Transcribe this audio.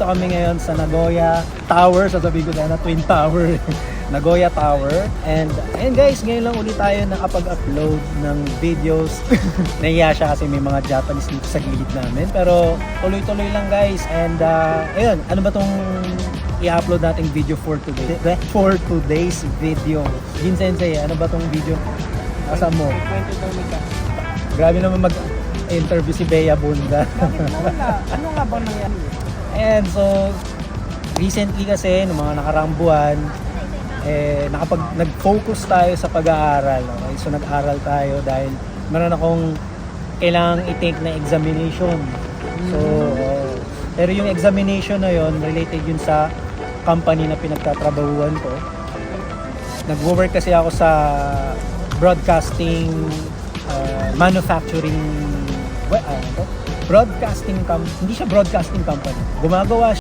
Ito kami ngayon sa Nagoya Tower, sasabihin ko na Twin Tower. Nagoya Tower. And ayun guys, ngayon lang ulit tayo nakapag-upload ng videos. Nahiya siya kasi may mga Japanese dito sa gilid namin. Pero tuloy-tuloy lang guys. And ayun, ano ba tong i-upload nating video for today? For today's video. Jin Sensei, ano ba tong video? Asa mo? Grabe naman mag-interview si Bea Bunda. Ano nga ba nangyari? And so, recently kasi, noong mga nakaraang buwan, nag-focus tayo sa pag-aaral. Okay? So, nag-aral tayo dahil meron akong kailangang i-take na examination. So, pero yung examination na yon related yun sa company na pinagtatrabahuan ko. Nag-work kasi ako sa broadcasting, manufacturing, hindi siya broadcasting company. Gumagawa